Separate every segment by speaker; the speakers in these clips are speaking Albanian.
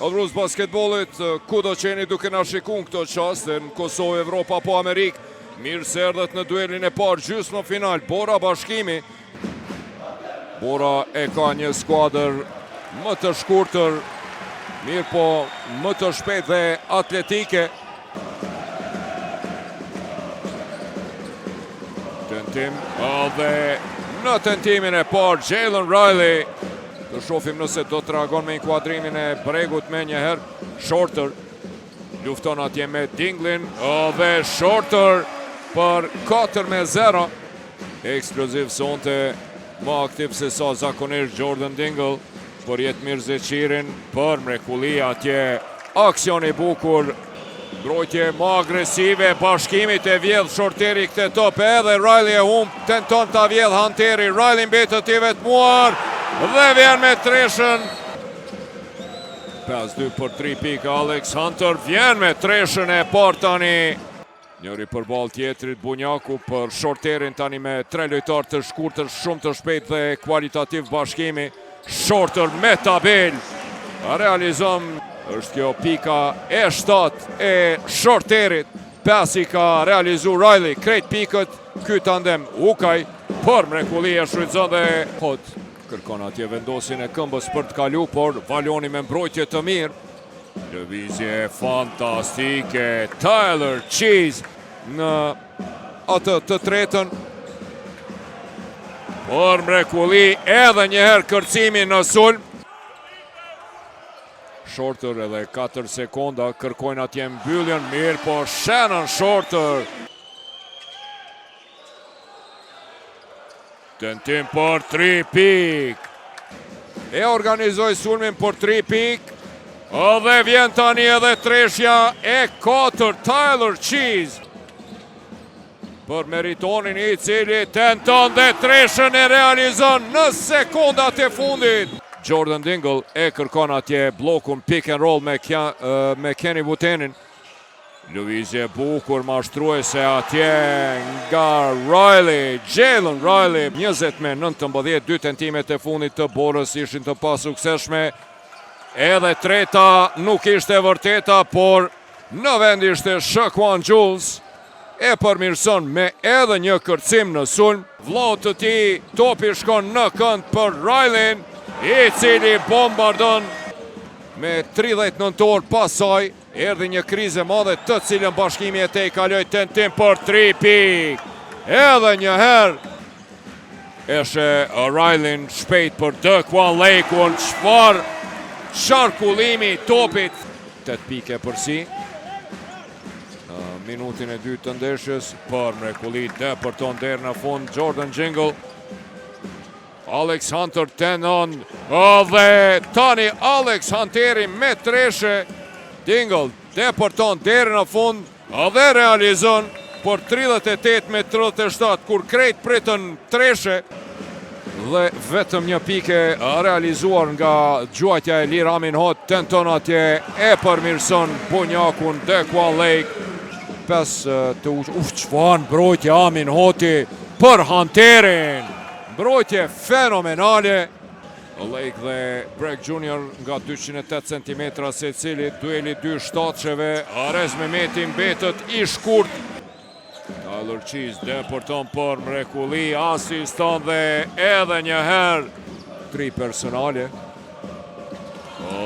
Speaker 1: Adhrus basketbolit, ku do qeni duke na shikun këto qaste në Kosovë, Evropa po Amerikë. Mirë se erdhët në duelin e parë gjysmë final. Bora Bashkimi. Bora e ka një skuadër më të shkurtër, mirë po më të shpejt dhe atletike. Tentim dhe në tentimin e parë Jalen Riley. Të shofim nëse do të reagon me inkuadrimin e Bregut me njëherë. Shorter lufton atje me Dinglin dhe Shorter për 4-0. Eksploziv sonte, më aktiv se sa zakonisht Jordan Dingle. Për jetë Mirzeqirin, për mrekulli atje. Aksion i bukur. Mbrojtje më agresive, Bashkimit e vjedh Shorteri këtë top, edhe Riley e humb, tenton ta vjedh Hanteri. Riley mbetet i vetmuar dhe vjen me treshën. 5-2 për 3 pika, Alex Hunter vjen me treshën e parë tani. Njëri për ball tjetrit, Bunjaku për Shorterin tani me 3 lojtar të shkurtër, shumë të shpejt dhe kualitativ Bashkimi. Shorter me tabel, realizon, është kjo pika e 7 e Shorterit. 5 i ka realizu Riley, krejt pikët, ky tandem Ukaj, për mrekulli e shfrytëzon dhe hot. Kërkon atje vendosin e këmbës për të kalu, por Valoni me mbrojtje të mirë. Lëvizje fantastike, Tyler Cheese në atë të tretën. Por mrekulli edhe njëherë kërcimi në sulm. Shorter edhe 4 sekonda, kërkojnë atje mbylljen, mirë po Shannon Shorter. Tentim për 3 pik. E organizoj sulmin për 3 pik. Dhe vjen tani edhe treshja e 4, Tyler Cheese. Për meritonin i cili tenton dhe treshën e realizon në sekundat e fundit. Jordan Dingle e kërkon atje blokun pick and roll me Kenny Butenin. Lëvizje bukur mashtruese atje nga Riley, Jalen Riley. 20-19, 2 tentimet e fundit të Borës ishin të pasukseshme. Edhe treta nuk ishte vërteta, por në vend ishte Shaquan Jules. E përmirëson me edhe një kërcim në sulm. Vllau të tij topi shkon në kënd për Riley, i cili bombardon me 30 nëntor pasaj. Erdhi një krizë madhe të cilën Bashkimi e te i kaloj tentim për 3 pik. Edhe një herë eshe Riley shpejt për Dëkwan Lejkun. Çfarë qarkullimi topit. 8 pike përsi. Minutin e 2 të ndeshjes për mrekulli depërton deri në fund Jordan Jingle. Alex Hunter tenon dhe tani Alex Hunteri me treshe. Dingle depërton deri në fund dhe realizon për 38-37 kur krejt pritën treshe. Dhe vetëm një pike realizuar nga gjuajtja e lirë Amin Hot. Tenton atje e përmirëson Bunjakun Dëkwan Lejk. 5 të çfarë mbrojtje Amin Hoti për Hunterin. Mbrojtje fenomenale. Lejk dhe Breg Junior nga 208 cm se cili, dueli 2 shtatsheve. Arez Mehmeti mbetet i shkurt. Tyler Cheese depërton për mrekulli, asiston dhe edhe një herë 3 personale.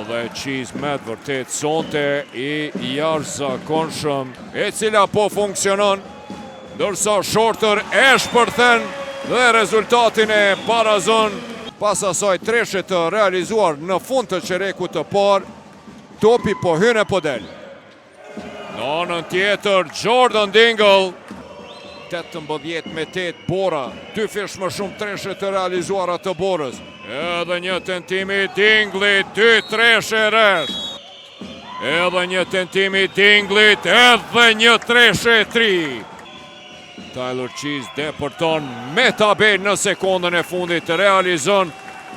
Speaker 1: Dhe Cheese me të vërtet sonte i jashtëzakonshëm, e cila po funksionon, ndërsa Shorter e shpërthen dhe rezultatin e barazon. Pas asaj treshe të realizuar në fund të qerekut të parë, topi po hyne po del. Në anën tjetër Jordan Dingle, 18-8 Bora, 2 fish më shumë treshe të realizuara të Borës. Edhe një tentimi Dinglit, 2 treshe resh. Edhe një tentimi Dinglit, edhe një treshe 3. Tyler Cheese depërton me tabel në sekundën e fundit, realizon.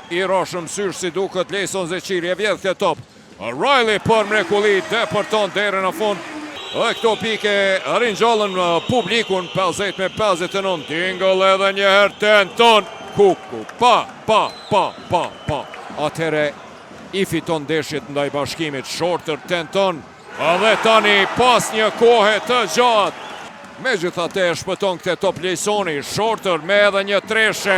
Speaker 1: I roshëm sysh si duket Lejson Zeqiri, e vjedh këtë top. Riley për mrekulli, depërton deri në fund. Dhe këto pike rinjallën publikun, 50-59. Dingle edhe njëherë tenton. Kuku, pa. Atere I fiton ndeshjet ndaj Bashkimit. Shorter tenton, edhe tani pas një kohe të gjatë. Megjithatë e shpëton këtë top Lejsoni. Shorter me edhe një treshe.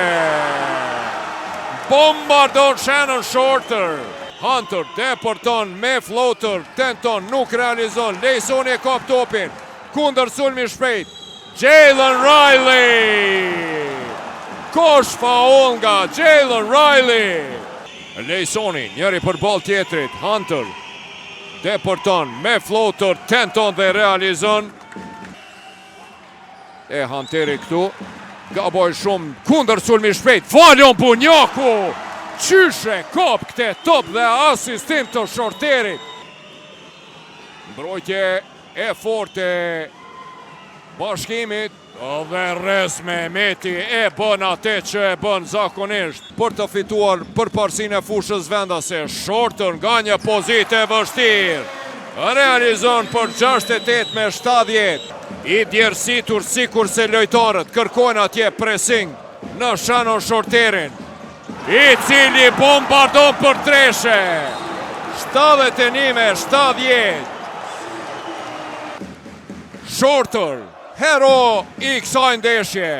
Speaker 1: Bombardon Shannon Shorter. Hunter deporton me floater, tenton, nuk realizon. Lejsoni e kap topin. Kundër sulmi shpejt. Jalen Riley. Kosh faul nga Jalen Riley. Lejsoni, njëri për ball tjetrit. Hunter deporton me floater, tenton dhe realizon. E Hunteri këtu gaboj shumë kundër sulmi shpejt. Falon Bunjaku. Qyshe kap këte top dhe asistim të Shorterit. Mbrojtje e forte Bashkimit. Dhe rres me Meti e bën atë që e bën zakonisht për të fituar përparësinë e fushës vendase. Shorter nga një pozitë e vështirë realizon për 68 me 70. I djersitur sikur se lojtarët kërkojnë atje pressing në Shannon Shorterin, i cili bombardon për treshe. 71 me 70. Shorter, hero i kësaj ndeshje.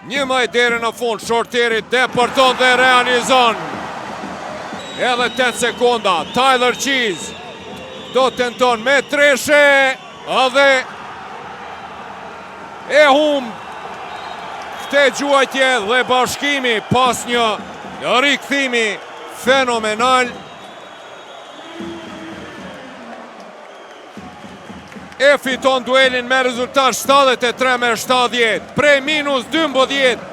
Speaker 1: Një maj deri në fund, Shorteri deporton dhe realizon. Edhe 8 sekonda, Tyler Cheese do tenton me treshe, edhe e humb këtë gjuajtje dhe Bashkimi pas një rikthimi fenomenal. E fiton duelin me rezultat 73 me 70. Prej minus 12